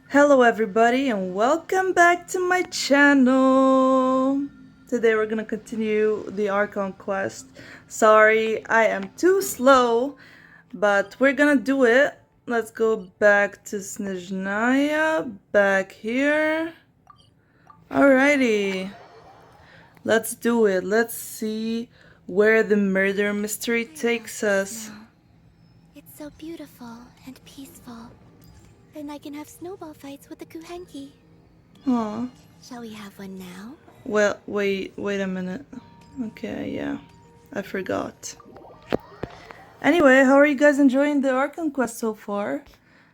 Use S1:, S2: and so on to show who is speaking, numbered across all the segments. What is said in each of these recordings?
S1: Hello everybody and welcome back to my channel. Today we're gonna continue the Archon quest. Sorry, I am too slow, but we're gonna do it. Let's go back to Snezhnaya, back here. Alrighty, let's do it. Let's see where the murder mystery takes us.
S2: It's so beautiful and peaceful. And I can have snowball fights with the Kuhenki.
S1: Aw.
S2: Shall we have one now?
S1: Well, wait a minute. Okay, yeah, I forgot. Anyway, how are you guys enjoying the Archon quest so far?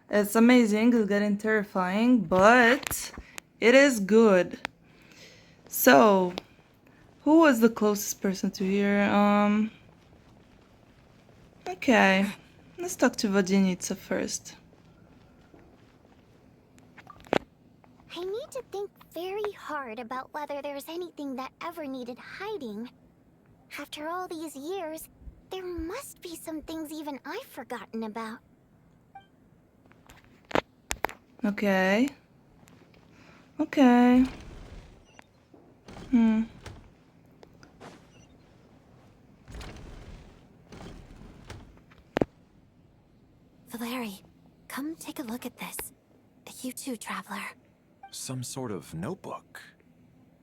S1: It's amazing, it's getting terrifying, but it is good. So, who was the closest person to here? Okay, let's talk to Vodinitsa first.
S2: I need to think very hard about whether there's anything that ever needed hiding. After all these years, there must be some things even I've forgotten about.
S1: Okay. Okay.
S2: Valeri, come take a look at this. You too, Traveler.
S3: Some sort of notebook.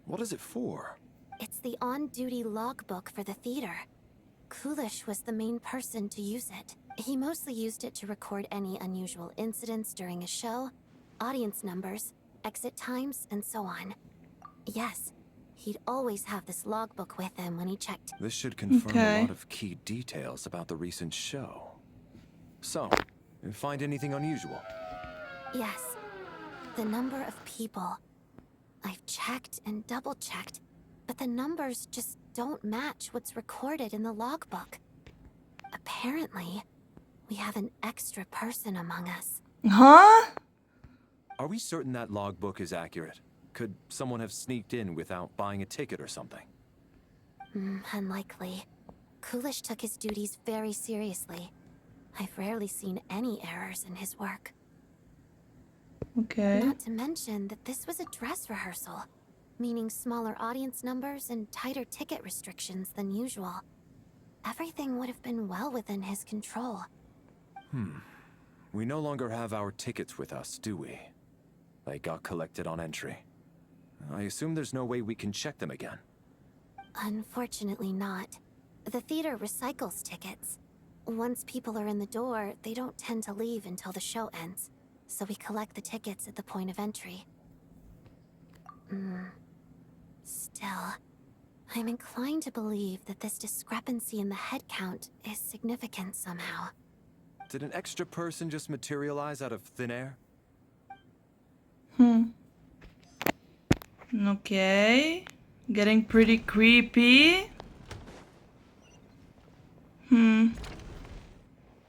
S3: What is it for?
S2: It's the on-duty logbook for the theater. Kulish was the main person to use it. He mostly used it to record any unusual incidents during a show, audience numbers, exit times, and so on. Yes, he'd always have this logbook with him when he checked.
S3: This should confirm
S1: Okay.
S3: a lot of key details about the recent show. So, you find anything unusual?
S2: Yes, the number of people. I've checked and double-checked, but the numbers just don't match what's recorded in the logbook. Apparently, we have an extra person among us.
S1: Huh?
S3: Are we certain that logbook is accurate? Could someone have sneaked in without buying a ticket or something?
S2: Unlikely. Kulish took his duties very seriously. I've rarely seen any errors in his work.
S1: Okay.
S2: Not to mention that this was a dress rehearsal, meaning smaller audience numbers and tighter ticket restrictions than usual. Everything would have been well within his control.
S3: We no longer have our tickets with us, do we? They got collected on entry. I assume there's no way we can check them again.
S2: Unfortunately not. The theater recycles tickets. Once people are in the door, they don't tend to leave until the show ends, so we collect the tickets at the point of entry. Still, I'm inclined to believe that this discrepancy in the head count is significant somehow.
S3: Did an extra person just materialize out of thin air?
S1: Okay. Getting pretty creepy.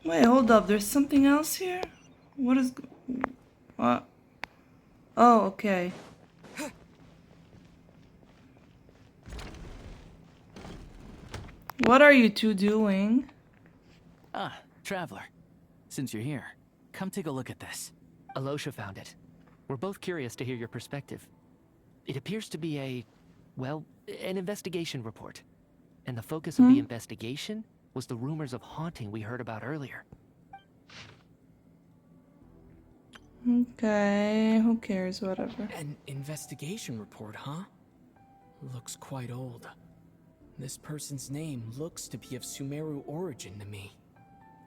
S1: Wait, hold up. There's something else here? What is... What? Oh, okay. What are you two doing?
S4: Ah, Traveler. Since you're here, come take a look at this. Alosha found it. We're both curious to hear your perspective. It appears to be an investigation report. And the focus of the investigation was the rumors of haunting we heard about earlier.
S1: Okay, who cares, whatever.
S5: An investigation report, huh? Looks quite old. This person's name looks to be of Sumeru origin to me.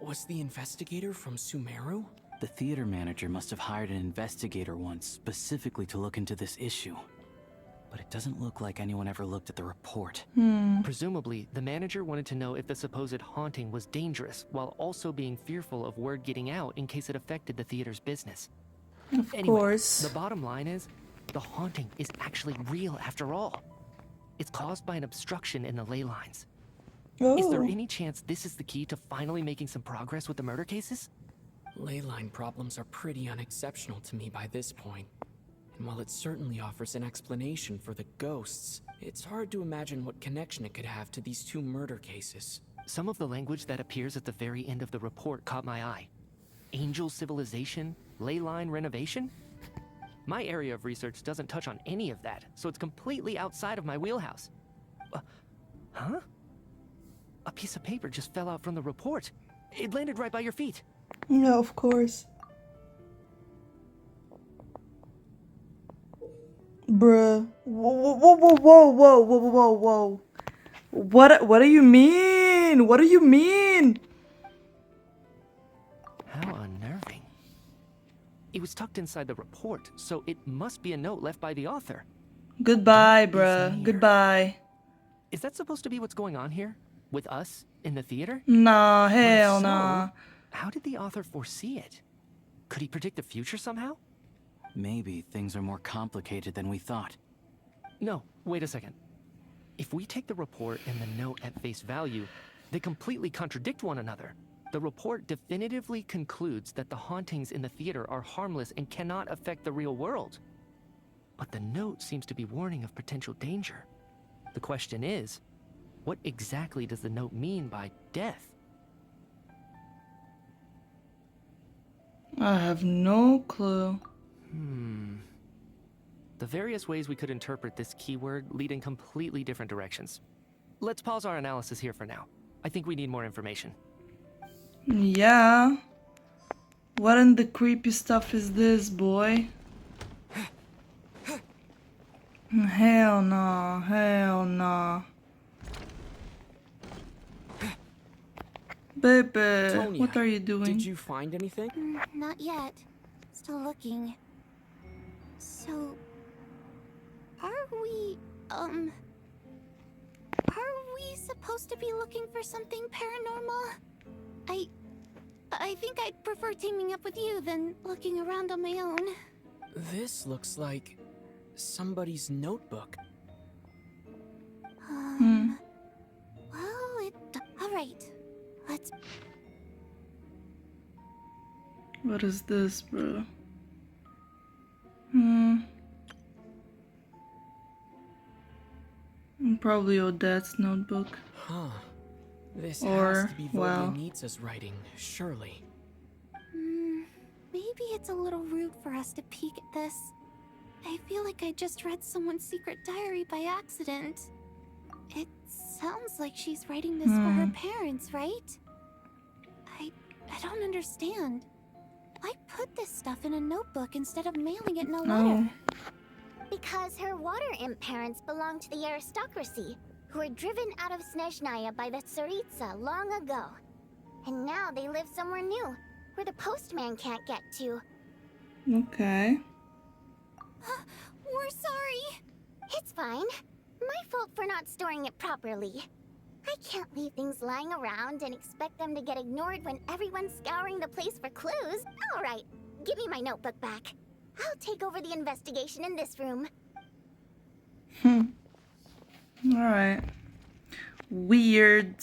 S5: Was the investigator from Sumeru?
S4: The theater manager must have hired an investigator once specifically to look into this issue. But it doesn't look like anyone ever looked at the report.
S6: Presumably, the manager wanted to know if the supposed haunting was dangerous, while also being fearful of word getting out in case it affected the theater's business.
S1: Of
S6: Anyway,
S1: course.
S6: the bottom line is, the haunting is actually real after all. It's caused by an obstruction in the ley lines. Is there
S1: Oh.
S6: any chance this is the key to finally making some progress with the murder cases?
S5: Leyline problems are pretty unexceptional to me by this point. And while it certainly offers an explanation for the ghosts, it's hard to imagine what connection it could have to these two murder cases.
S6: Some of the language that appears at the very end of the report caught my eye. Angel civilization, ley line renovation? My area of research doesn't touch on any of that, so it's completely outside of my wheelhouse. Huh? A piece of paper just fell out from the report. It landed right by your feet.
S1: Yeah, of course. Bruh. Whoa, whoa, whoa, whoa, whoa, whoa, whoa, whoa. What do you mean? What do you mean?
S6: How unnerving. It was tucked inside the report, so it must be a note left by the author.
S1: Goodbye,
S6: Death is
S1: bruh.
S6: near.
S1: Goodbye.
S6: Is that supposed to be what's going on here? With us? In the theater?
S1: Nah,
S6: But if
S1: hell
S6: so,
S1: nah.
S6: how did the author foresee it? Could he predict the future somehow?
S7: Maybe things are more complicated than we thought.
S6: No, wait a second. If we take the report and the note at face value, they completely contradict one another. The report definitively concludes that the hauntings in the theater are harmless and cannot affect the real world. But the note seems to be warning of potential danger. The question is, what exactly does the note mean by death?
S1: I have no clue.
S6: The various ways we could interpret this keyword lead in completely different directions. Let's pause our analysis here for now. I think we need more information.
S1: Yeah. What in the creepy stuff is this, boy? Hell no, hell no. Baby,
S5: Tonya,
S1: what are you doing?
S5: Did you find anything?
S2: Not yet. Still looking. So, are we supposed to be looking for something paranormal? I think I'd prefer teaming up with you than looking around on my own.
S5: This looks like somebody's notebook.
S2: Well, alright. Let's...
S1: What is this, bro? Probably Odette's notebook.
S5: Huh. This
S1: Or,
S5: has to be
S1: well.
S5: Volyanitsa's writing, surely.
S2: Maybe it's a little rude for us to peek at this. I feel like I just read someone's secret diary by accident. It sounds like she's writing this for her parents, right? I don't understand. Why put this stuff in a notebook instead of mailing it in a letter?
S8: Because her water imp parents belonged to the aristocracy, who were driven out of Snezhnaya by the Tsaritsa long ago. And now they live somewhere new, where the postman can't get to.
S1: Okay.
S2: We're sorry.
S8: It's fine. My fault for not storing it properly. I can't leave things lying around and expect them to get ignored when everyone's scouring the place for clues. All right, give me my notebook back. I'll take over the investigation in this room.
S1: Alright. Weird.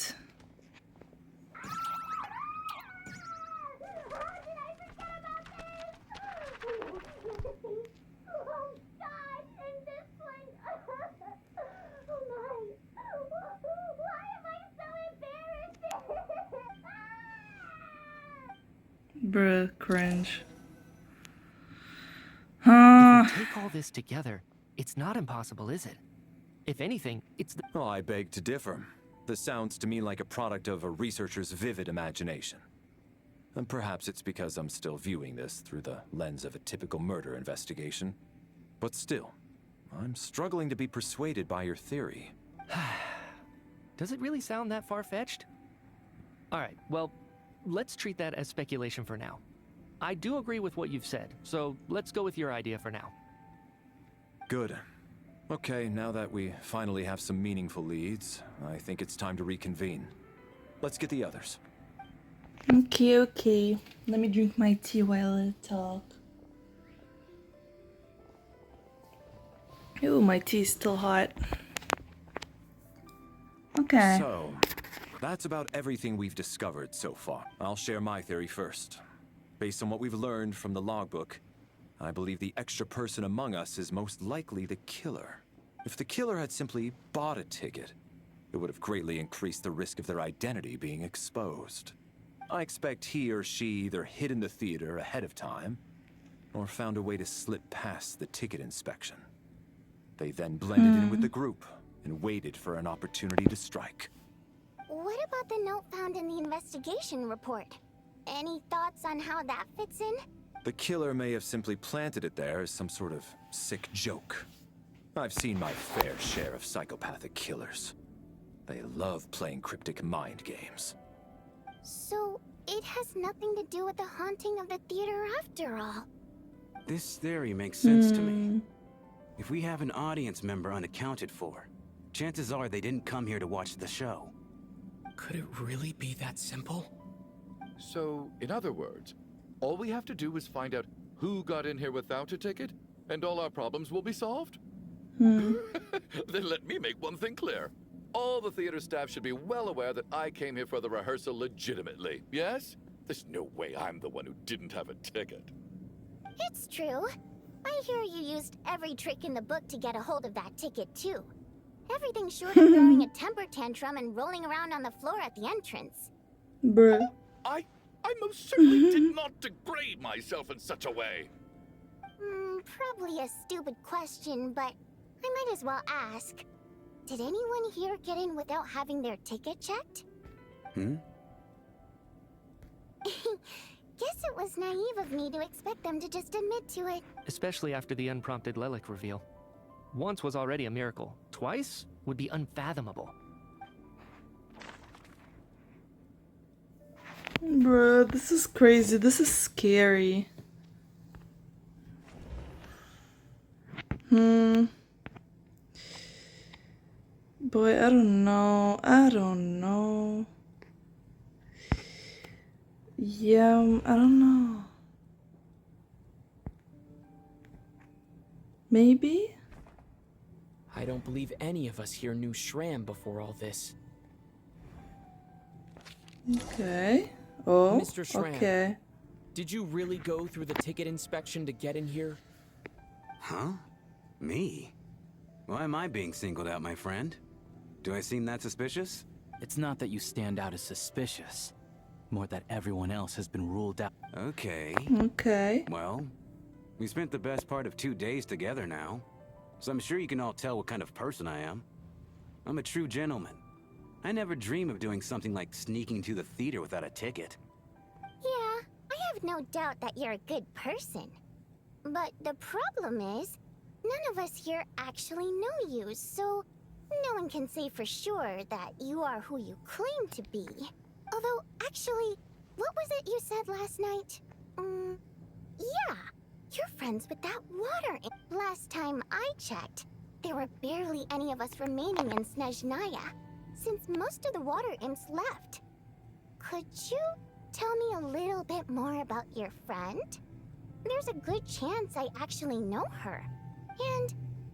S1: Bruh, cringe.
S6: If we take all this together, it's not impossible, is it? If anything, it's the...
S3: Oh, I beg to differ. This sounds to me like a product of a researcher's vivid imagination. And perhaps it's because I'm still viewing this through the lens of a typical murder investigation. But still, I'm struggling to be persuaded by your theory.
S6: Does it really sound that far-fetched? Alright, well, let's treat that as speculation for now. I do agree with what you've said, so let's go with your idea for now.
S3: Good. Okay, now that we finally have some meaningful leads, I think it's time to reconvene. Let's get the others.
S1: Okay. Let me drink my tea while I talk. Ooh, my tea is still hot. Okay.
S3: So, that's about everything we've discovered so far. I'll share my theory first. Based on what we've learned from the logbook, I believe the extra person among us is most likely the killer. If the killer had simply bought a ticket, it would have greatly increased the risk of their identity being exposed. I expect he or she either hid in the theater ahead of time, or found a way to slip past the ticket inspection. They then blended in with the group and waited for an opportunity to strike.
S8: What about the note found in the investigation report? Any thoughts on how that fits in?
S3: The killer may have simply planted it there as some sort of sick joke. I've seen my fair share of psychopathic killers. They love playing cryptic mind games.
S8: So, it has nothing to do with the haunting of the theater after all.
S7: This theory makes sense to me. If we have an audience member unaccounted for, chances are they didn't come here to watch the show.
S5: Could it really be that simple?
S9: So, in other words, all we have to do is find out who got in here without a ticket, and all our problems will be solved? Then let me make one thing clear. All the theater staff should be well aware that I came here for the rehearsal legitimately, yes? There's no way I'm the one who didn't have a ticket.
S8: It's true. I hear you used every trick in the book to get a hold of that ticket, too. Everything short of throwing a temper tantrum and rolling around on the floor at the entrance.
S1: Bruh.
S9: I most certainly did not degrade myself in such a way.
S8: Probably a stupid question, but I might as well ask. Did anyone here get in without having their ticket checked? Guess it was naive of me to expect them to just admit to it.
S6: Especially after the unprompted Lelik reveal. Once was already a miracle. Twice would be unfathomable.
S1: Bruh, this is crazy. This is scary. Boy, I don't know. Yeah, I don't know. Maybe?
S5: I don't believe any of us here knew Shram before all this.
S1: Okay. Oh,
S5: Mr. Shram.
S1: okay.
S5: Did you really go through the ticket inspection to get in here?
S7: Huh? Me? Why am I being singled out, my friend? Do I seem that suspicious?
S4: It's not that you stand out as suspicious, more that everyone else has been ruled out.
S7: Okay.
S1: Okay.
S7: Well, we spent the best part of 2 days together now, so I'm sure you can all tell what kind of person I am. I'm a true gentleman. I never dream of doing something like sneaking to the theater without a ticket.
S8: Yeah, I have no doubt that you're a good person. But the problem is, none of us here actually know you, so no one can say for sure that you are who you claim to be. Although, actually, what was it you said last night? Yeah, you're friends with that water imp. Last time I checked, there were barely any of us remaining in Snezhnaya, since most of the water imps left. Could you tell me a little bit more about your friend? There's a good chance I actually know her. And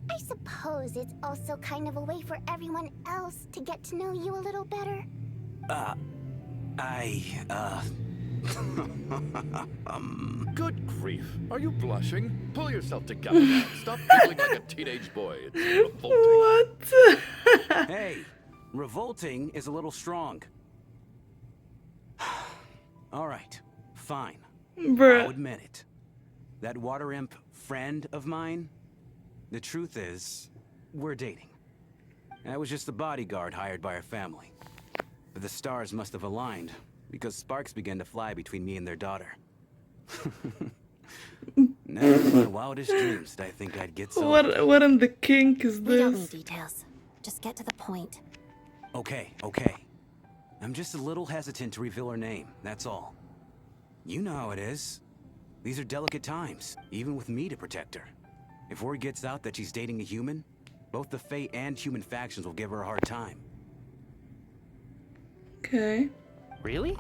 S8: I suppose it's also kind of a way for everyone else to get to know you a little better.
S9: Good grief. Are you blushing? Pull yourself together now. Stop giggling like a teenage boy. It's revolting.
S1: What?
S7: Hey, revolting is a little strong. All right, fine. I'll
S1: Bruh.
S7: admit it. That water imp friend of mine, the truth is, we're dating. I was just a bodyguard hired by our family. But the stars must have aligned, because sparks began to fly between me and their daughter. Never in my wildest dreams did I think I'd get so...
S1: What in the kink is
S2: We don't need
S1: this?
S2: details. Just get to the point.
S7: Okay. I'm just a little hesitant to reveal her name, that's all. You know how it is. These are delicate times, even with me to protect her. If word gets out that she's dating a human, both the Fae and human factions will give her a hard time.
S1: Okay.
S6: Really?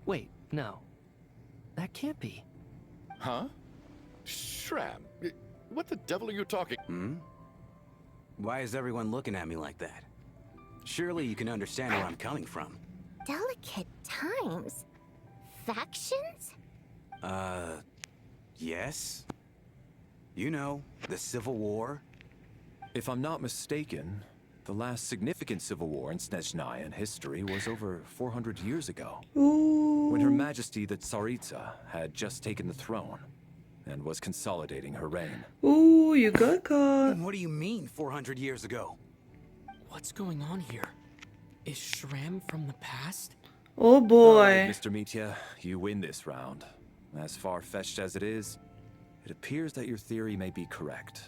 S6: Wait, no. That can't be.
S9: Huh? Shram, what the devil are you talking?
S7: Why is everyone looking at me like that? Surely you can understand where I'm coming from.
S8: Delicate times? Factions?
S7: Yes? You know, the Civil War?
S3: If I'm not mistaken, the last significant civil war in Snezhnayan history was over 400 years ago, when Her
S1: Ooh.
S3: Majesty the Tsaritsa had just taken the throne. and was consolidating her reign.
S1: Ooh, you got caught.
S7: What do you mean, 400 years ago?
S5: What's going on here? Is Shram from the past?
S1: Oh boy.
S3: Mr. Mitya, you win this round. As far-fetched as it is, it appears that your theory may be correct.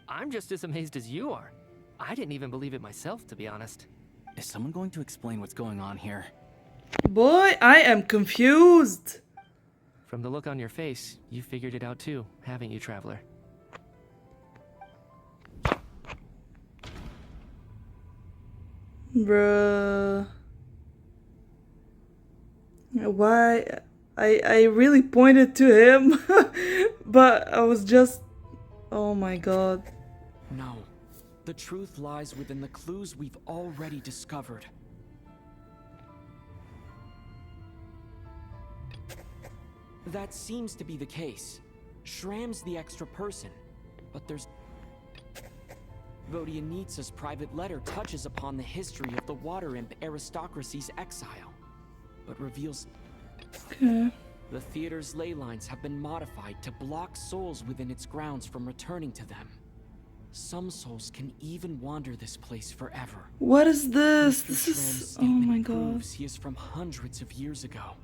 S6: I'm just as amazed as you are. I didn't even believe it myself, to be honest.
S4: Is someone going to explain what's going on here?
S1: Boy, I am confused.
S6: From the look on your face, you figured it out too, haven't you, Traveler?
S1: Bruh. Why? I really pointed to him, but I was just... Oh my god.
S5: No. The truth lies within the clues we've already discovered. That seems to be the case. Shram's the extra person, but there's... Vodianitsa's private letter touches upon the history of the Water Imp aristocracy's exile, but reveals...
S1: Okay.
S5: The theater's ley lines have been modified to block souls within its grounds from returning to them. Some souls can even wander this place forever.
S1: What is this?
S5: Mr.
S1: This
S5: Shram's
S1: is... Oh
S5: statement
S1: my god.
S5: proves he is from hundreds of years ago.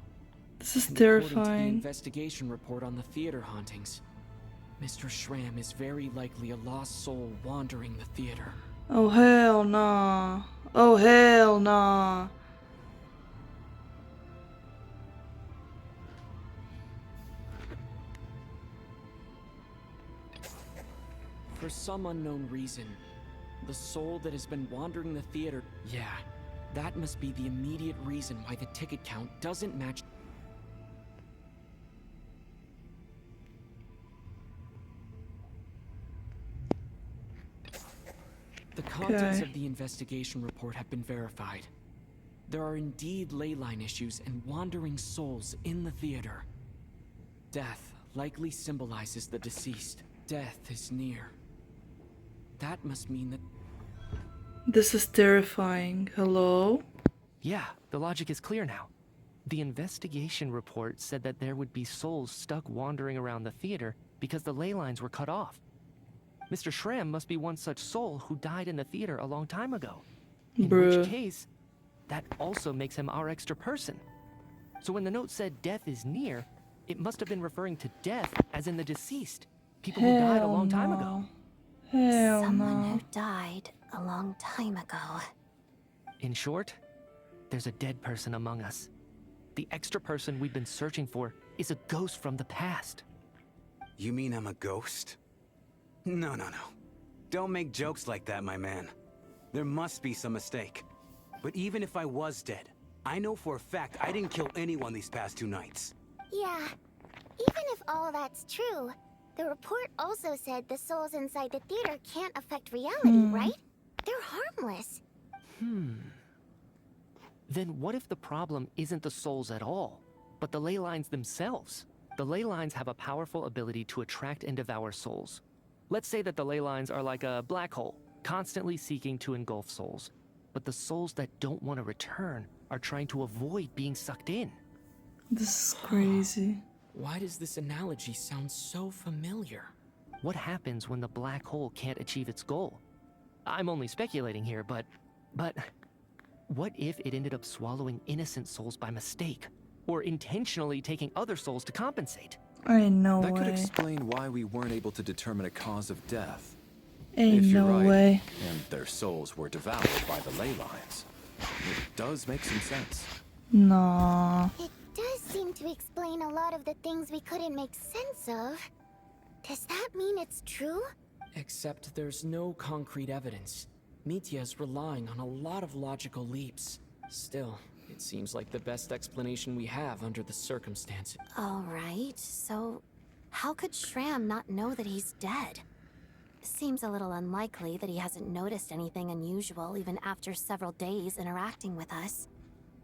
S1: This is
S5: And according to the
S1: terrifying.
S5: investigation report on the theater hauntings, Mr. Shram is very likely a lost soul wandering the theater.
S1: Oh hell nah. Oh hell nah.
S5: For some unknown reason, the soul that has been wandering the theater... Yeah, that must be the immediate reason why the ticket count doesn't match... The contents
S1: Okay.
S5: of the investigation report have been verified. There are indeed ley line issues and wandering souls in the theater. Death likely symbolizes the deceased. Death is near. That must mean that...
S1: This is terrifying. Hello?
S6: Yeah, the logic is clear now. The investigation report said that there would be souls stuck wandering around the theater because the ley lines were cut off. Mr. Shram must be one such soul who died in the theater a long time ago. In
S1: Bruh.
S6: which case, that also makes him our extra person. So when the note said death is near, it must have been referring to death as in the deceased. People who died a long time ago.
S1: Hell
S2: Someone
S1: no.
S2: who died a long time ago.
S6: In short, there's a dead person among us. The extra person we've been searching for is a ghost from the past.
S7: You mean I'm a ghost? No, no, no. Don't make jokes like that, my man. There must be some mistake. But even if I was dead, I know for a fact I didn't kill anyone these past 2 nights.
S8: Yeah, even if all that's true, the report also said the souls inside the theater can't affect reality, right? They're harmless.
S6: Then what if the problem isn't the souls at all, but the ley lines themselves? The ley lines have a powerful ability to attract and devour souls. Let's say that the ley lines are like a black hole, constantly seeking to engulf souls. But the souls that don't want to return are trying to avoid being sucked in.
S1: This is crazy.
S5: Why does this analogy sound so familiar?
S6: What happens when the black hole can't achieve its goal? I'm only speculating here, but what if it ended up swallowing innocent souls by mistake? Or intentionally taking other souls to compensate?
S1: Ain't no
S3: That could
S1: way.
S3: explain why we weren't able to determine a cause of death.
S1: Ain't
S3: If you're
S1: no
S3: right,
S1: way.
S3: and their souls were devoured by the ley lines. It does make some sense.
S1: Nah.
S8: It does seem to explain a lot of the things we couldn't make sense of. Does that mean it's true?
S5: Except there's no concrete evidence. Mitya is relying on a lot of logical leaps. Still, it seems like the best explanation we have under the circumstances.
S2: Alright, so how could Shram not know that he's dead? Seems a little unlikely that he hasn't noticed anything unusual even after several days interacting with us.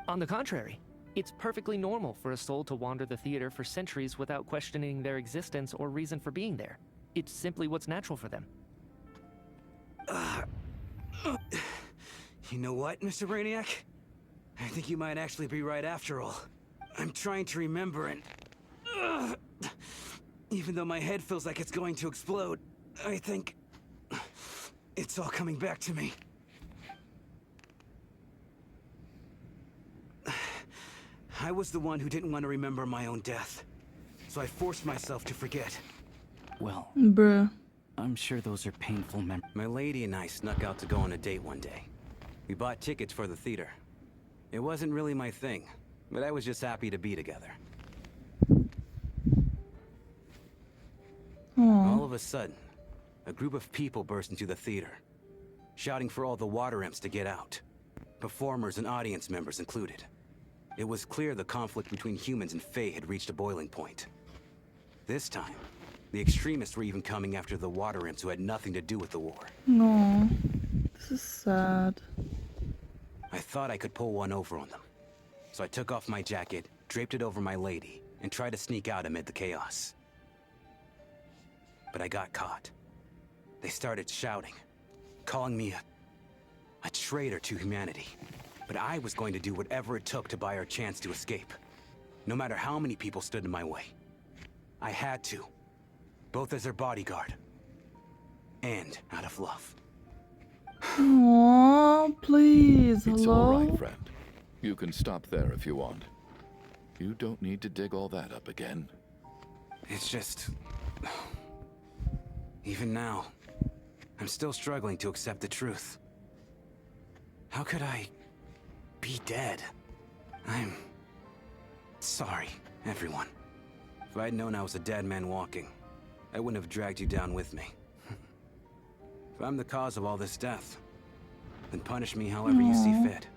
S6: On the contrary, it's perfectly normal for a soul to wander the theater for centuries without questioning their existence or reason for being there. It's simply what's natural for them.
S7: You know what, Mr. Brainiac? I think you might actually be right after all. I'm trying to remember and... Even though my head feels like it's going to explode, I think it's all coming back to me. I was the one who didn't want to remember my own death, so I forced myself to forget.
S5: Well,
S1: Bruh.
S5: I'm sure those are painful memories.
S7: My lady and I snuck out to go on a date one day. We bought tickets for the theater. It wasn't really my thing, but I was just happy to be together. All of a sudden, a group of people burst into the theater, shouting for all the water imps to get out. Performers and audience members included. It was clear the conflict between humans and Fae had reached a boiling point. This time, the extremists were even coming after the water imps who had nothing to do with the war.
S1: No, this is sad.
S7: I thought I could pull one over on them. So I took off my jacket, draped it over my lady, and tried to sneak out amid the chaos. But I got caught. They started shouting, calling me a traitor to humanity. But I was going to do whatever it took to buy our chance to escape. No matter how many people stood in my way. I had to. Both as their bodyguard. And out of love.
S1: Aww, please,
S9: It's
S1: hello?
S9: all right, friend. You can stop there if you want. You don't need to dig all that up again.
S7: It's just... Even now, I'm still struggling to accept the truth. How could I be dead? I'm sorry, everyone. If I'd known I was a dead man walking, I wouldn't have dragged you down with me. If I'm the cause of all this death, then punish me however you see fit.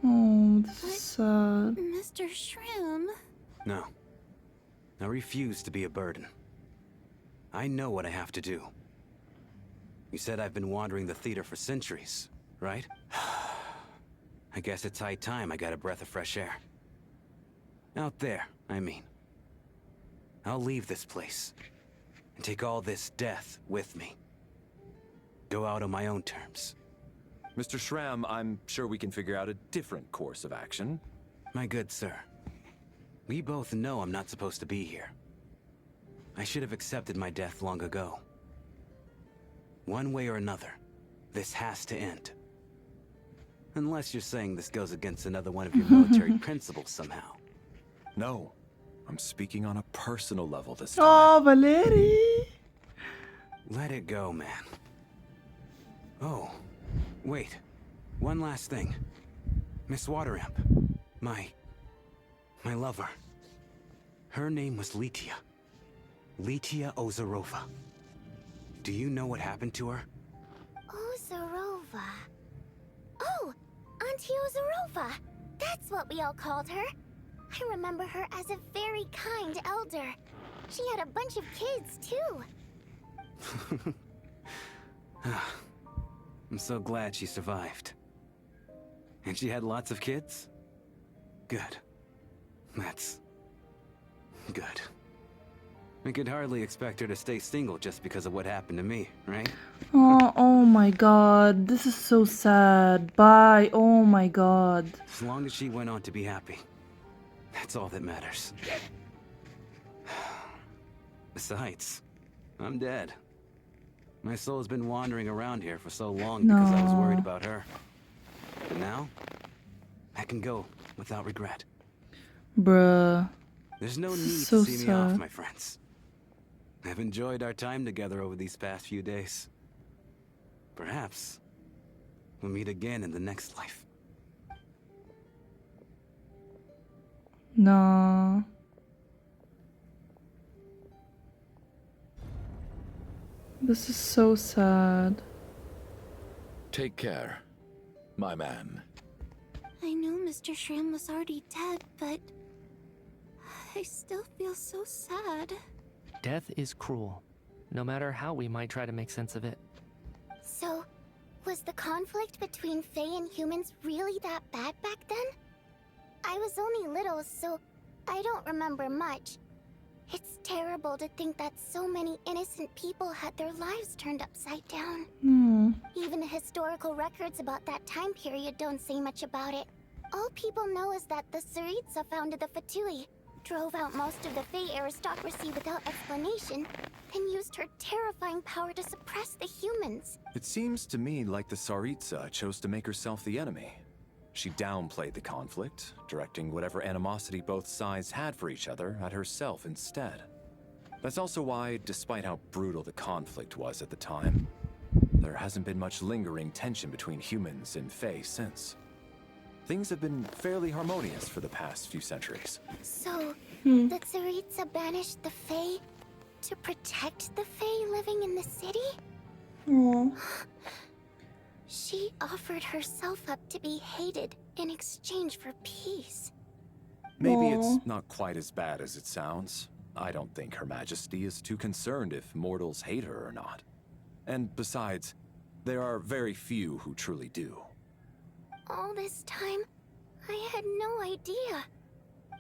S1: Oh, this is sad.
S2: Mr. Shroom.
S7: No. I refuse to be a burden. I know what I have to do. You said I've been wandering the theater for centuries, right? I guess it's high time I got a breath of fresh air. Out there, I mean. I'll leave this place and take all this death with me. Go out on my own terms.
S3: Mr. Shram, I'm sure we can figure out a different course of action.
S7: My good sir, we both know I'm not supposed to be here. I should have accepted my death long ago. One way or another, this has to end. Unless you're saying this goes against another one of your military principles somehow.
S3: No, I'm speaking on a personal level this time.
S1: Oh, Valeri!
S7: Let it go, man. Oh, wait. One last thing. Miss Wateramp. My lover. Her name was Litia. Litia Ozarova. Do you know what happened to her?
S8: Ozarova. Oh, Auntie Ozarova. That's what we all called her. I remember her as a very kind elder. She had a bunch of kids, too.
S7: I'm so glad she survived. And she had lots of kids? Good. That's... good. I could hardly expect her to stay single just because of what happened to me, right?
S1: Oh my god, this is so sad. Bye, oh my god.
S7: As long as she went on to be happy. That's all that matters. Besides, I'm dead. My soul's been wandering around here for so long because I was worried about her. But now, I can go without regret.
S1: Bruh.
S7: There's no need
S1: So
S7: to see me off,
S1: sad.
S7: my friends. I've enjoyed our time together over these past few days. Perhaps we'll meet again in the next life.
S1: No. This is so sad.
S9: Take care, my man.
S2: I know Mr. Shroom was already dead, but I still feel so sad.
S6: Death is cruel, no matter how we might try to make sense of it.
S8: So, was the conflict between Fae and humans really that bad back then? I was only little, so I don't remember much. It's terrible to think that so many innocent people had their lives turned upside down. Even the historical records about that time period don't say much about it. All people know is that the Tsaritsa founded the Fatui, drove out most of the Fey aristocracy without explanation, and used her terrifying power to suppress the humans.
S3: It seems to me like the Tsaritsa chose to make herself the enemy. She downplayed the conflict, directing whatever animosity both sides had for each other at herself instead. That's also why, despite how brutal the conflict was at the time, there hasn't been much lingering tension between humans and Fae since. Things have been fairly harmonious for the past few centuries.
S8: So, the Tsaritsa banished the Fae to protect the Fae living in the city?
S1: Aww.
S8: She offered herself up to be hated in exchange for peace.
S3: Maybe
S1: Aw.
S3: it's not quite as bad as it sounds. I don't think Her Majesty is too concerned if mortals hate her or not. And besides, there are very few who truly do.
S8: All this time, I had no idea.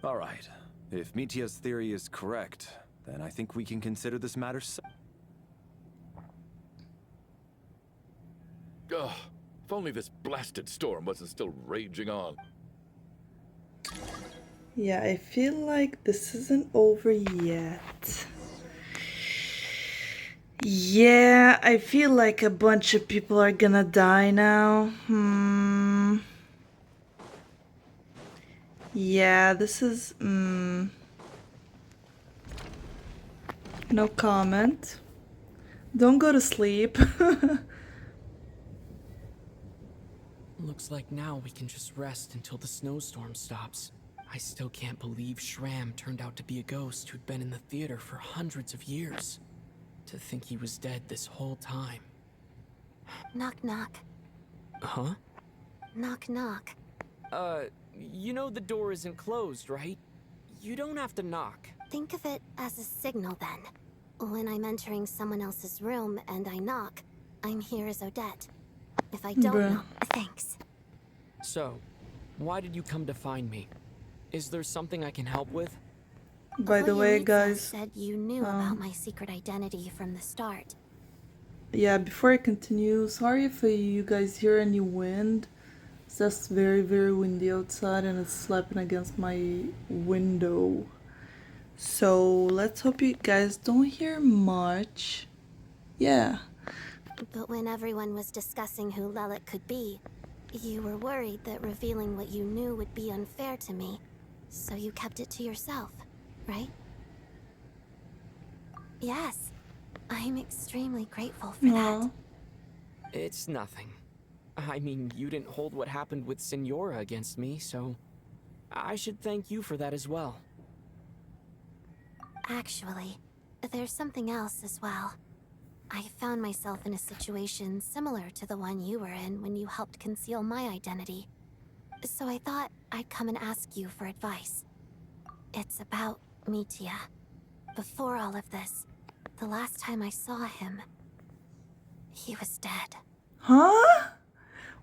S3: All right. If Mitia's theory is correct, then I think we can consider this matter
S9: Ugh, if only this blasted storm wasn't still raging on.
S1: Yeah, I feel like this isn't over yet. Yeah, I feel like a bunch of people are gonna die now. Yeah, this is... No comment. Don't go to sleep.
S5: Looks like now we can just rest until the snowstorm stops. I still can't believe Shram turned out to be a ghost who'd been in the theater for hundreds of years. To think he was dead this whole time.
S2: Knock knock.
S5: Huh?
S2: Knock knock.
S5: You know the door isn't closed, right? You don't have to knock.
S2: Think of it as a signal then. When I'm entering someone else's room and I knock, I'm here as Odette. If I don't
S1: Bruh.
S2: knock, thanks.
S5: So, why did you come to find me? Is there something I can help with?
S1: By the way,
S2: Voyelitsa
S1: guys,
S2: said you knew about my secret identity from the start.
S1: yeah, before I continue, sorry if you guys hear any wind. It's just very, very windy outside and it's slapping against my window. So let's hope you guys don't hear much. Yeah.
S2: But when everyone was discussing who Lelik could be, you were worried that revealing what you knew would be unfair to me. So you kept it to yourself, right? Yes. I'm extremely grateful for that.
S1: Aw.
S5: It's nothing. I mean, you didn't hold what happened with Signora against me, so I should thank you for that as well.
S2: Actually, there's something else as well. I found myself in a situation similar to the one you were in when you helped conceal my identity. So I thought I'd come and ask you for advice. It's about Mitia. Before all of this, the last time I saw him, he was dead.
S1: Huh?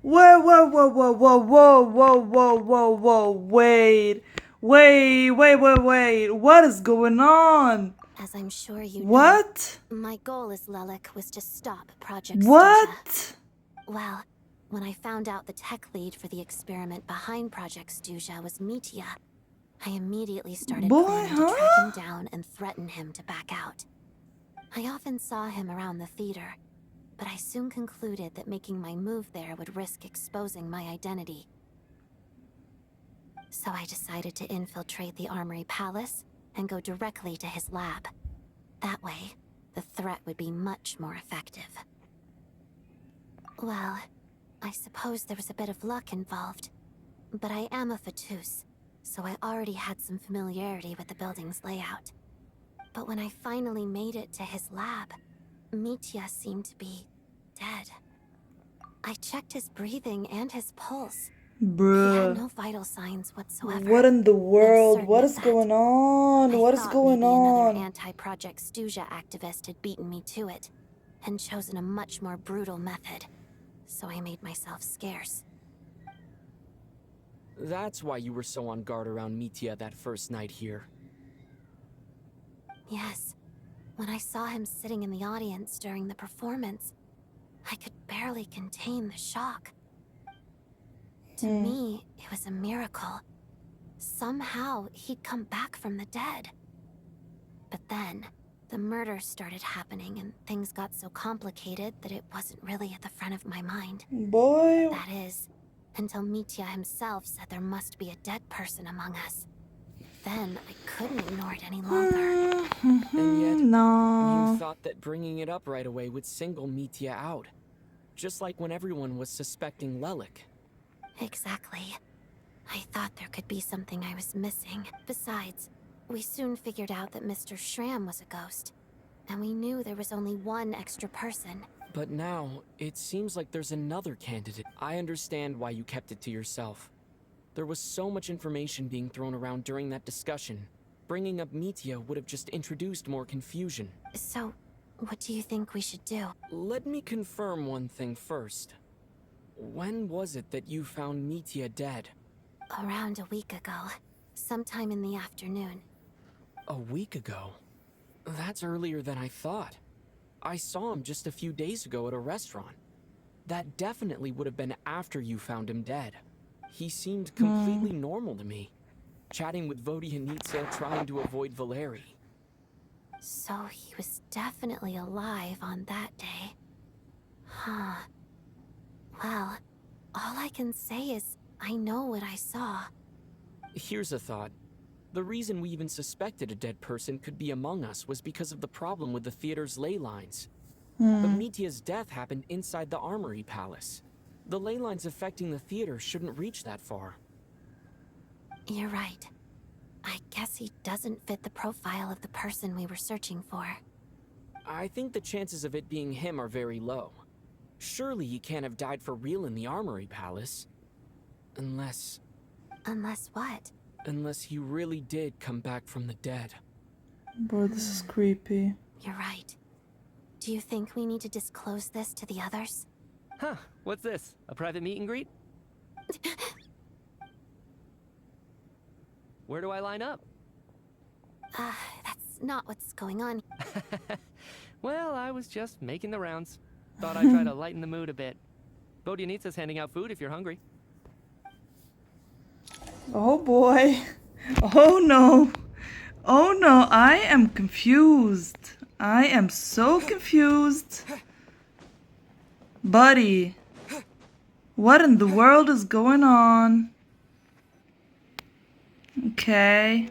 S1: Whoa, whoa, whoa, whoa, whoa, whoa, whoa, whoa, whoa, whoa, wait. What is going on?
S2: As I'm sure you
S1: What?
S2: know, my goal as Lelik was to stop Project Stuzha.
S1: What?
S2: Well, when I found out the tech lead for the experiment behind Project Stuzha was Mitia, I immediately started planning to track him down and threaten him to back out. I often saw him around the theater, but I soon concluded that making my move there would risk exposing my identity. So I decided to infiltrate the Armory Palace and go directly to his lab. That way, the threat would be much more effective. Well, I suppose there was a bit of luck involved, but I am a Fatus, so I already had some familiarity with the building's layout. But when I finally made it to his lab, Mitia seemed to be dead. I checked his breathing and his pulse. He had
S1: Bruh.
S2: no vital signs whatsoever.
S1: What in the world?
S2: certain
S1: What
S2: of
S1: is
S2: that.
S1: going on? What is
S2: thought
S1: going
S2: maybe
S1: on?
S2: another anti-Project Stuzha activist had beaten me to it, and chosen a much more brutal method. So I made myself scarce.
S5: That's why you were so on guard around Mitia that first night here.
S2: Yes. When I saw him sitting in the audience during the performance, I could barely contain the shock. To me, it was a miracle. Somehow, he'd come back from the dead. But then, the murders started happening and things got so complicated that it wasn't really at the front of my mind.
S1: Boy.
S2: That is, until Mitya himself said there must be a dead person among us. Then I couldn't ignore it any longer.
S5: And yet,
S1: No.
S5: you thought that bringing it up right away would single Mitya out. Just like when everyone was suspecting Lelik.
S2: Exactly. I thought there could be something I was missing. Besides, we soon figured out that Mr. Schramm was a ghost. And we knew there was only one extra person.
S5: But now, it seems like there's another candidate. I understand why you kept it to yourself. There was so much information being thrown around during that discussion. Bringing up Mitya would have just introduced more confusion.
S2: So, what do you think we should do?
S5: Let me confirm one thing first. When was it that you found Mitya dead?
S2: Around a week ago. Sometime in the afternoon.
S5: A week ago? That's earlier than I thought. I saw him just a few days ago at a restaurant. That definitely would have been after you found him dead. He seemed completely normal to me. Chatting with Vodyanitsa, trying to avoid Valeri.
S2: So he was definitely alive on that day. Huh. Well, all I can say is I know what I saw.
S5: Here's a thought. The reason we even suspected a dead person could be among us was because of the problem with the theater's ley lines. But Mitya's death happened inside the Armory Palace. The ley lines affecting the theater shouldn't reach that far.
S2: You're right. I guess he doesn't fit the profile of the person we were searching for.
S5: I think the chances of it being him are very low. Surely he can't have died for real in the Armory Palace. Unless...
S2: Unless what?
S5: Unless he really did come back from the dead.
S1: Bro, this is creepy.
S2: You're right. Do you think we need to disclose this to the others?
S6: Huh, what's this? A private meet and greet? Where do I line up?
S2: That's not what's going on.
S6: Well, I was just making the rounds. Thought I'd try to lighten the mood a bit. Vodyanitsa's handing out food if you're hungry.
S1: Oh boy. Oh no. Oh no, I am confused. I am so confused. Buddy. What in the world is going on? Okay.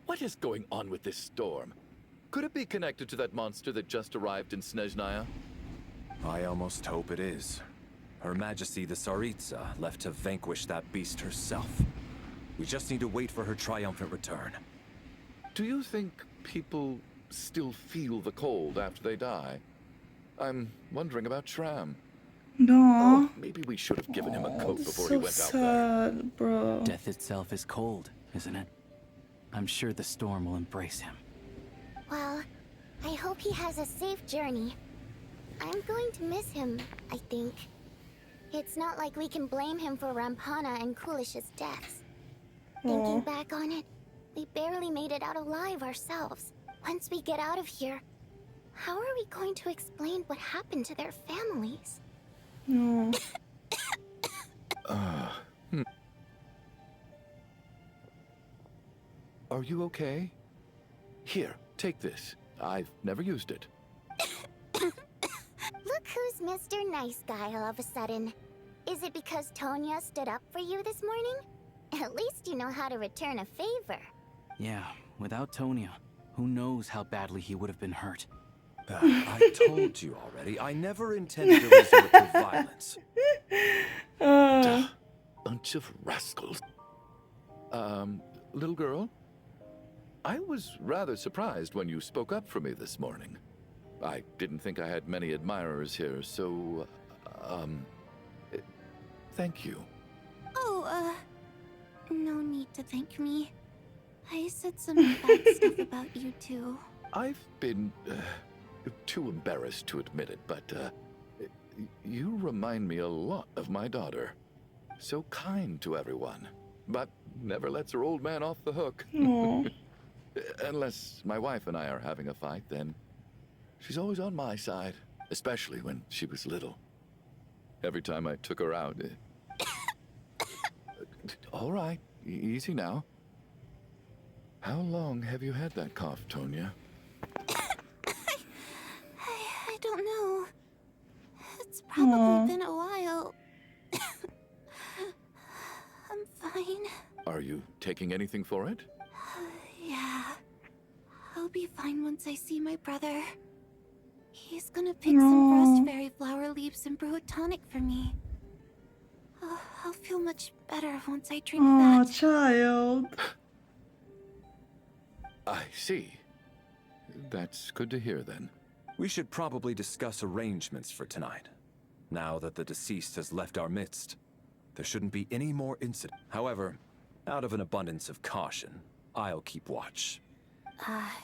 S9: What is going on with this storm? Could it be connected to that monster that just arrived in Snezhnaya?
S3: I almost hope it is. Her Majesty the Tsaritsa left to vanquish that beast herself. We just need to wait for her triumphant return.
S9: Do you think people still feel the cold after they die? I'm wondering about Schramm.
S1: No.
S9: Maybe we should have given him a coat
S1: This is
S9: before
S1: so
S9: he went out there.
S1: sad, bro.
S4: Death itself is cold, isn't it? I'm sure the storm will embrace him.
S8: Well, I hope he has a safe journey. I'm going to miss him, I think. It's not like we can blame him for Rampana and Kulish's deaths. Thinking back on it, we barely made it out alive ourselves. Once we get out of here, how are we going to explain what happened to their families?
S1: No.
S9: Are you okay? Here, take this. I've never used it.
S8: Look who's Mr. Nice Guy all of a sudden. Is it because Tonya stood up for you this morning? At least you know how to return a favor.
S4: Yeah, without Tonya, who knows how badly he would have been hurt.
S3: I told you already, I never intended to resort to violence.
S9: Bunch of rascals. Little girl? I was rather surprised when you spoke up for me this morning. I didn't think I had many admirers here, so, thank you.
S2: Oh, no need to thank me. I said some bad stuff about you too.
S9: I've been, too embarrassed to admit it, but, you remind me a lot of my daughter. So kind to everyone, but never lets her old man off the hook.
S1: No.
S9: Unless my wife and I are having a fight, then she's always on my side, especially when she was little. Every time I took her out, All right, easy now. How long have you had that cough, Tonya?
S2: I don't know. It's probably been a while. I'm fine.
S9: Are you taking anything for it?
S2: Yeah. I'll be fine once I see my brother. He's gonna pick some frost fairy flower leaves and brew a tonic for me. I'll feel much better once I drink
S1: Oh,
S2: that.
S1: child.
S9: I see. That's good to hear then.
S3: We should probably discuss arrangements for tonight. Now that the deceased has left our midst, there shouldn't be any more incident. However, out of an abundance of caution, I'll keep watch.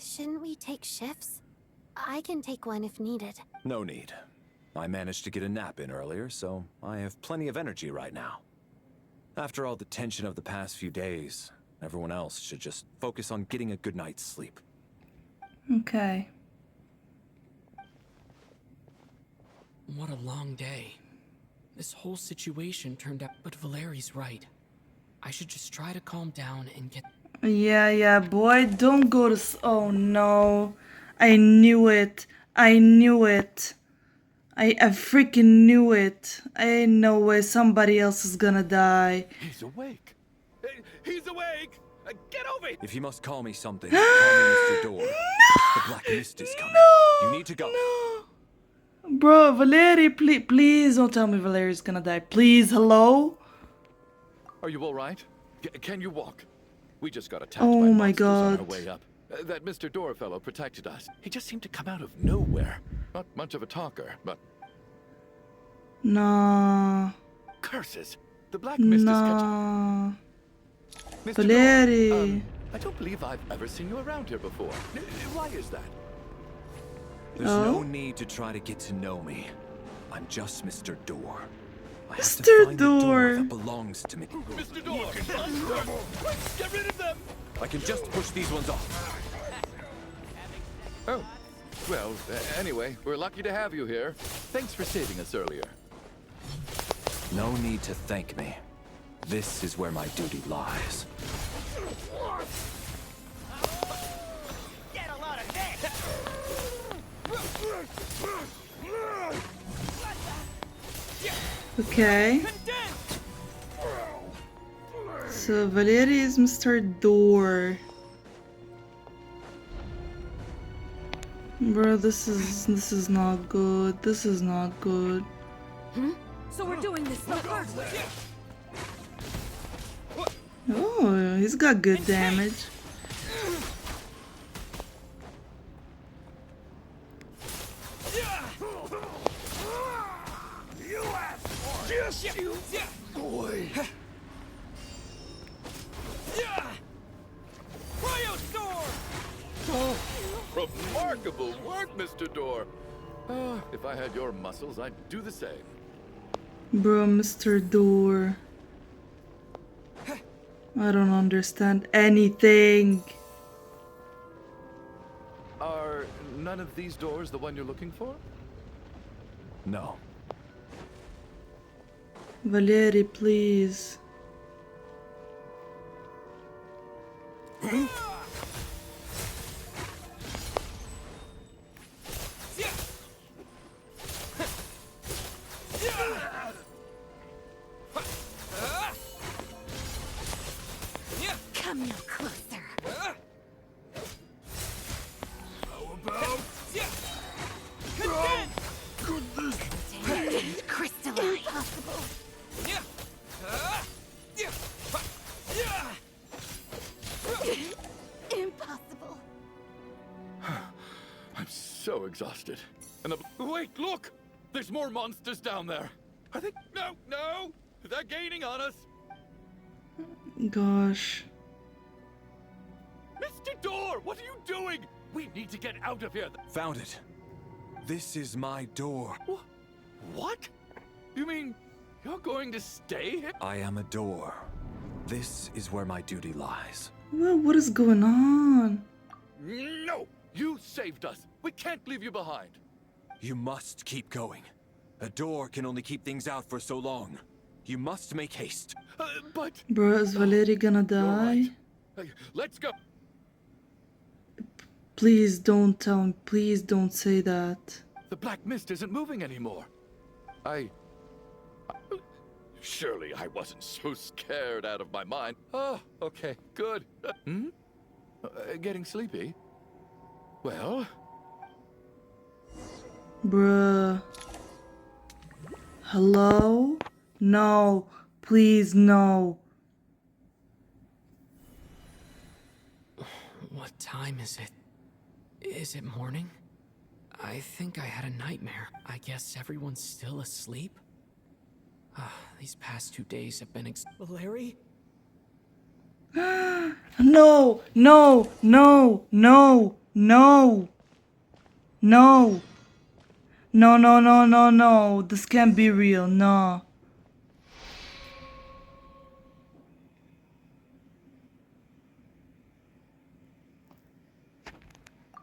S2: Shouldn't we take shifts? I can take one if needed.
S3: No need. I managed to get a nap in earlier, so I have plenty of energy right now. After all the tension of the past few days, everyone else should just focus on getting a good night's sleep.
S1: Okay.
S5: What a long day. This whole situation turned out, but Valeri's right. I should just try to calm down and get...
S1: Yeah, boy, don't go to oh no. I knew it. I knew it. I freaking knew it. Ain't no way somebody else is gonna die.
S9: He's awake. He's awake! Get over here!
S3: If you must call me something, call me Mr. Door. The Black Mist is coming. You need to go.
S1: No. Bro, Valeri, please don't tell me Valeri's gonna die. Please, hello?
S9: Are you all right? Can you walk? We just got attacked
S1: Oh
S9: by
S1: my
S9: monsters on our
S1: God.
S9: way up. That Mr. Door fellow protected us. He just seemed to come out of nowhere. Not much of a talker, but...
S1: No.
S9: Curses! The Black Mist is catching...
S1: No.
S9: Mr.
S1: Valeri.
S9: Door, I don't believe I've ever seen you around here before. Why is that?
S3: There's
S1: Oh?
S3: no need to try to get to know me. I'm just Mr. Door. I have to
S1: Mr.
S3: find the door
S1: Door.
S3: that belongs to me.
S9: Mr. Door! Get rid of them!
S3: I can just push these ones off.
S9: Oh. Well, anyway, we're lucky to have you here. Thanks for saving us earlier.
S3: No need to thank me. This is where my duty lies.
S10: Get a lot of this!
S1: Okay. So Valeri is Mr. Door. Bro, this is not good. This is not good.
S10: So we're doing this the first way.
S1: Oh, he's got good damage.
S9: Boy! Oh, remarkable work, Mr. Door. If I had your muscles, I'd do the same.
S1: Bro, Mr. Door. I don't understand anything.
S9: Are none of these doors the one you're looking for?
S3: No.
S1: Valeri, please.
S2: Come no closer. Contained crystalline. Impossible. Impossible.
S9: I'm so exhausted. And wait, look! There's more monsters down there. I think no! They're gaining on us.
S1: Gosh.
S9: Mr. Door, what are you doing? We need to get out of here.
S3: Found it. This is my door.
S9: What? You mean you're going to stay here?
S3: I am a door. This is where my duty lies.
S1: Well, what is going on?
S9: No! You saved us. We can't leave you behind.
S3: You must keep going. A door can only keep things out for so long. You must make haste.
S9: But...
S1: Bro, is Valeri gonna die?
S9: Right. Hey, let's go.
S1: Please don't tell me. Please don't say that.
S9: The black mist isn't moving anymore. Surely I wasn't so scared out of my mind. Oh, okay, good. Getting sleepy? Well...
S1: Bruh. Hello? No. Please, no.
S5: What time is it? Is it morning? I think I had a nightmare. I guess everyone's still asleep? These past 2 days have been Valeri?
S1: No, no, no, no, no. No, no, no, no, no. This can't be real. No.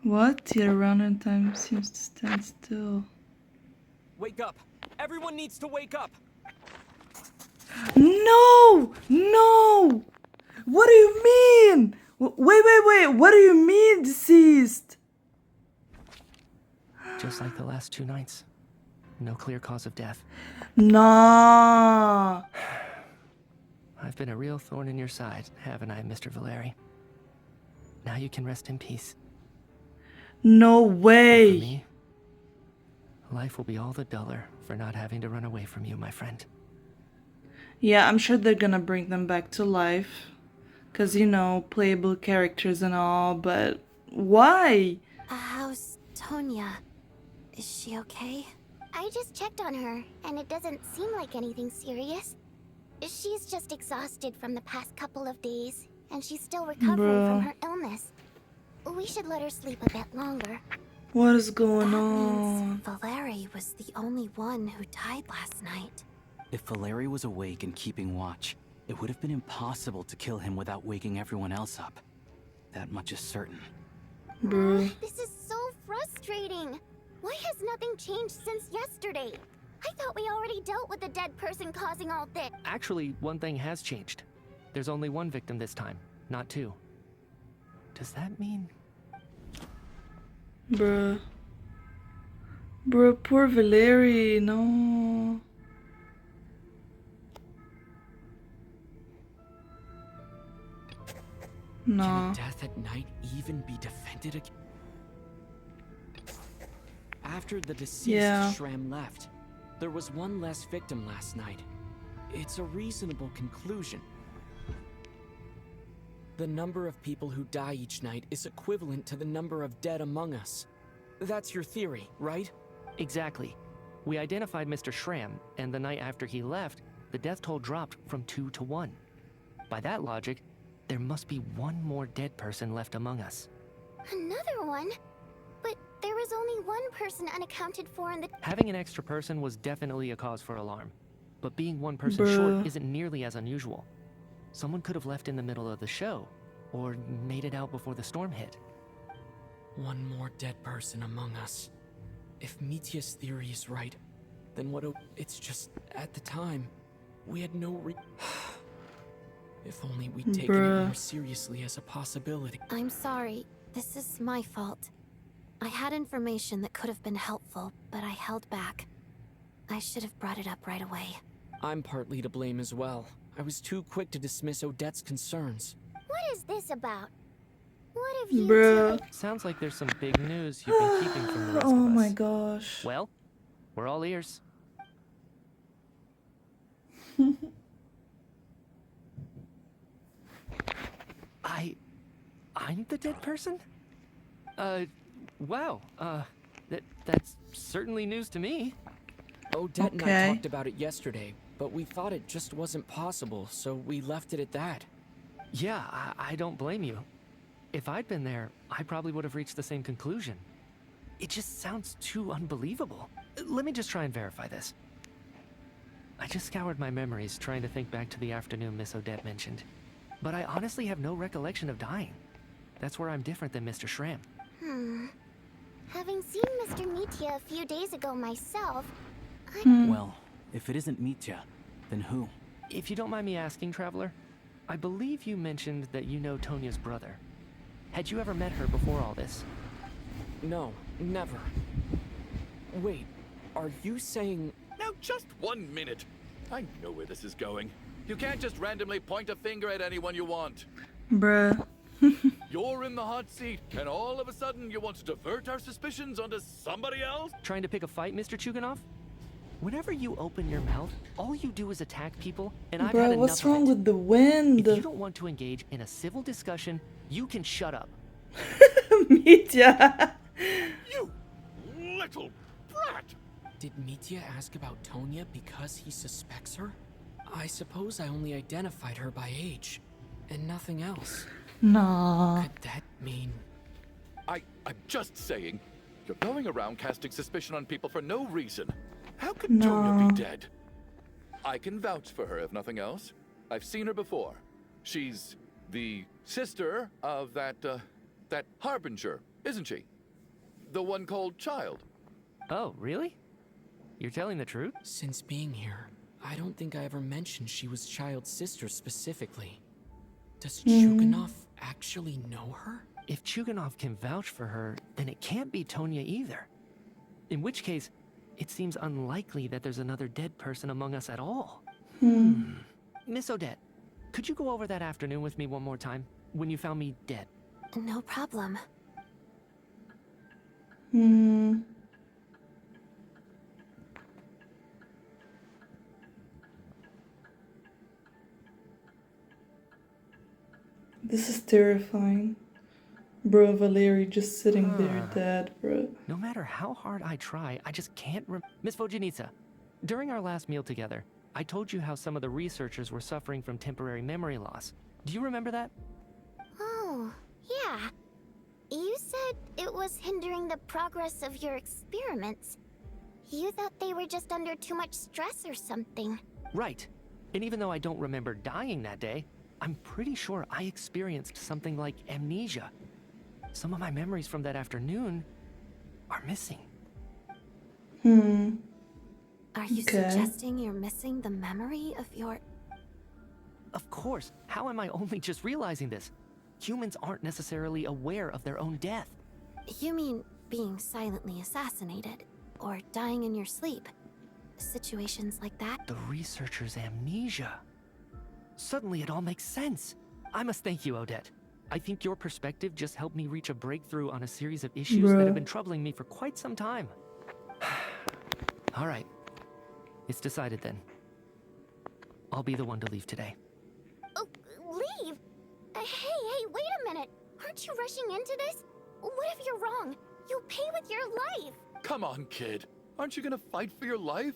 S1: What? Yet around in time seems to stand still.
S11: Wake up! Everyone needs to wake up!
S1: No! No! What do you mean? Wait. What do you mean deceased?
S6: Just like the last 2 nights. No clear cause of death.
S1: Nah.
S6: I've been a real thorn in your side, haven't I, Mr. Valeri? Now you can rest in peace.
S1: No
S6: For
S1: way.
S6: me, life will be all the duller for not having to run away from you, my friend.
S1: Yeah, I'm sure they're gonna bring them back to life. 'Cause, you know, playable characters and all, but why?
S2: How's Tonya? Is she okay?
S8: I just checked on her, and it doesn't seem like anything serious. She's just exhausted from the past couple of days, and she's still recovering from her illness. We should let her sleep a bit longer.
S1: What is going
S2: That
S1: on?
S2: means Valeri was the only one who died last night.
S7: If Valeri was awake and keeping watch, it would have been impossible to kill him without waking everyone else up. That much is certain.
S1: Bro.
S8: This is so frustrating. Why has nothing changed since yesterday? I thought we already dealt with the dead person causing all this.
S6: Actually, one thing has changed. There's only 1 victim this time, not 2. Does that mean...
S1: Bruh. Bruh, poor Valeri, no. No.
S5: Can a death at night even be defended again? After the deceased Shram left, there was 1 less victim last night. It's a reasonable conclusion. The number of people who die each night is equivalent to the number of dead among us. That's your theory, right?
S6: Exactly. We identified Mr. Shram, and the night after he left, the death toll dropped from 2 to 1. By that logic, there must be 1 more dead person left among us.
S8: Another one? But there was only 1 person unaccounted for in the...
S6: Having an extra person was definitely a cause for alarm, but being 1 person
S1: Bruh.
S6: short isn't nearly as unusual. Someone could have left in the middle of the show, or made it out before the storm hit.
S5: 1 more dead person among us. If Mitya's theory is right, then it's just, at the time, we had no If only we'd taken it more seriously as a possibility.
S2: I'm sorry. This is my fault. I had information that could have been helpful, but I held back. I should have brought it up right away.
S5: I'm partly to blame as well. I was too quick to dismiss Odette's concerns.
S8: What is this about? What have you
S1: Bruh.
S8: done?
S6: Sounds like there's some big news you've been keeping from the rest
S1: Oh
S6: of us.
S1: my gosh.
S6: Well, we're all ears. I'm the dead person? Wow, that's certainly news to me.
S5: Odette and I
S1: Okay.
S5: talked about it yesterday, but we thought it just wasn't possible, so we left it at that.
S6: Yeah, I don't blame you. If I'd been there, I probably would have reached the same conclusion. It just sounds too unbelievable. Let me just try and verify this. I just scoured my memories trying to think back to the afternoon Miss Odette mentioned. But I honestly have no recollection of dying. That's where I'm different than Mr. Shram.
S8: Having seen Mr. Mitya a few days ago myself,
S7: Well, if it isn't Mitya, Then who?
S6: If you don't mind me asking, Traveler, I believe you mentioned that you know Tonya's brother. Had you ever met her before all this?
S5: No, never. Wait, are you saying...
S9: Now, just 1 minute. I know where this is going. You can't just randomly point a finger at anyone you want.
S1: Bruh.
S9: You're in the hot seat, and all of a sudden you want to divert our suspicions onto somebody else?
S6: Trying to pick a fight, Mr. Chuganov? Whenever you open your mouth, all you do is attack people, and I've had
S1: Bruh,
S6: enough
S1: what's
S6: of
S1: wrong
S6: it.
S1: with the wind?
S6: If you don't want to engage in a civil discussion, you can shut up.
S1: Mitya.
S9: You little brat!
S5: Did Mitya ask about Tonya because he suspects her? I suppose I only identified her by age, and nothing else.
S1: Nah.
S5: Could that mean...
S9: I'm just saying, you're going around casting suspicion on people for no reason. How could Tonya be dead? I can vouch for her, if nothing else. I've seen her before. She's the sister of that Harbinger, isn't she? The one called Child.
S6: Oh, really? You're telling the truth?
S5: Since being here, I don't think I ever mentioned she was Child's sister specifically. Does Chuganov actually know her?
S6: If Chuganov can vouch for her, then it can't be Tonya either. In which case, it seems unlikely that there's another dead person among us at all. Miss Odette, could you go over that afternoon with me one more time, when you found me dead?
S2: No problem.
S1: This is terrifying. Bro, Valeri just sitting there dead, bro.
S6: No matter how hard I try, I just can't Miss Vojanitsa, during our last meal together, I told you how some of the researchers were suffering from temporary memory loss. Do you remember that?
S8: Oh, yeah. You said it was hindering the progress of your experiments. You thought they were just under too much stress or something.
S6: Right. And even though I don't remember dying that day, I'm pretty sure I experienced something like amnesia. Some of my memories from that afternoon are missing.
S2: Are you suggesting you're missing the memory of your...
S6: Of course. How am I only just realizing this? Humans aren't necessarily aware of their own death.
S2: You mean being silently assassinated, or dying in your sleep? Situations like that?
S6: The researcher's amnesia. Suddenly it all makes sense. I must thank you, Odette. I think your perspective just helped me reach a breakthrough on a series of issues that have been troubling me for quite some time. All right. It's decided then. I'll be the one to leave today.
S8: Oh, leave? Hey, wait a minute. Aren't you rushing into this? What if you're wrong? You'll pay with your life.
S9: Come on, kid. Aren't you gonna fight for your life?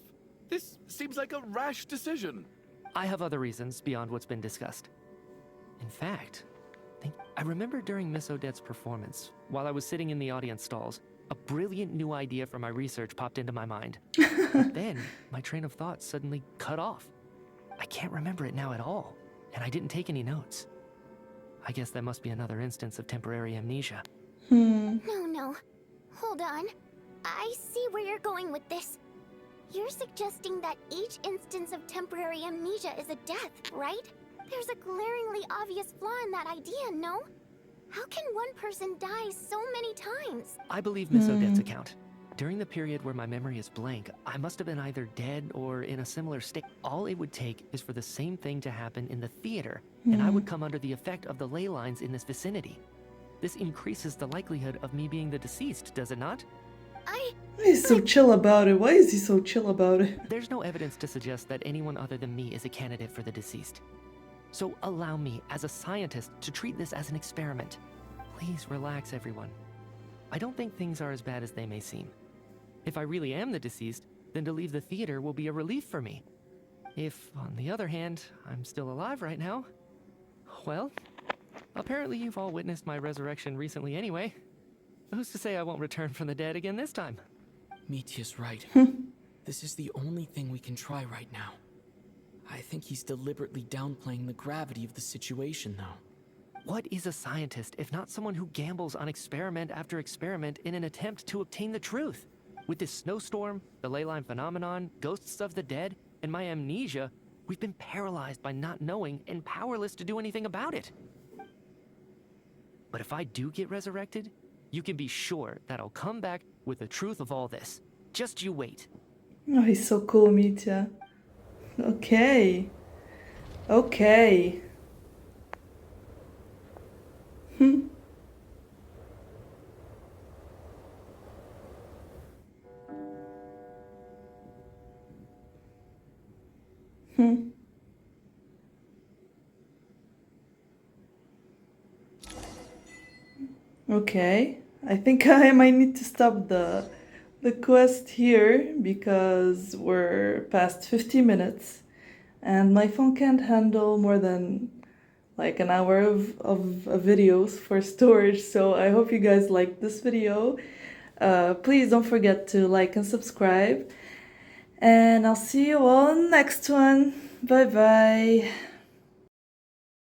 S9: This seems like a rash decision.
S6: I have other reasons beyond what's been discussed. In fact, I remember during Miss Odette's performance, while I was sitting in the audience stalls, a brilliant new idea for my research popped into my mind. But then, my train of thought suddenly cut off. I can't remember it now at all, and I didn't take any notes. I guess that must be another instance of temporary amnesia.
S8: No. Hold on. I see where you're going with this. You're suggesting that each instance of temporary amnesia is a death, right? There's a glaringly obvious flaw in that idea, no? How can one person die so many times?
S6: I believe Miss Odette's account. During the period where my memory is blank, I must have been either dead or in a similar state. All it would take is for the same thing to happen in the theater, and I would come under the effect of the ley lines in this vicinity. This increases the likelihood of me being the deceased, does it not?
S1: He's so chill about it. Why is he so chill about it?
S6: There's no evidence to suggest that anyone other than me is a candidate for the deceased. So allow me, as a scientist, to treat this as an experiment. Please relax, everyone. I don't think things are as bad as they may seem. If I really am the deceased, then to leave the theater will be a relief for me. If, on the other hand, I'm still alive right now, well, apparently you've all witnessed my resurrection recently anyway. Who's to say I won't return from the dead again this time?
S5: Mitya's right. This is the only thing we can try right now. I think he's deliberately downplaying the gravity of the situation, though.
S6: What is a scientist if not someone who gambles on experiment after experiment in an attempt to obtain the truth? With this snowstorm, the ley line phenomenon, ghosts of the dead, and my amnesia, We've been paralyzed by not knowing and powerless to do anything about it. But if I do get resurrected, you can be sure that I'll come back with the truth of all this. Just you wait.
S1: Oh, he's so cool, Mitya. Okay. Okay. Okay, I think I might need to stop the quest here because we're past 50 minutes and my phone can't handle more than like an hour of videos for storage. So I hope you guys liked this video. Please don't forget to like and subscribe, and I'll see you all in the next one. Bye bye.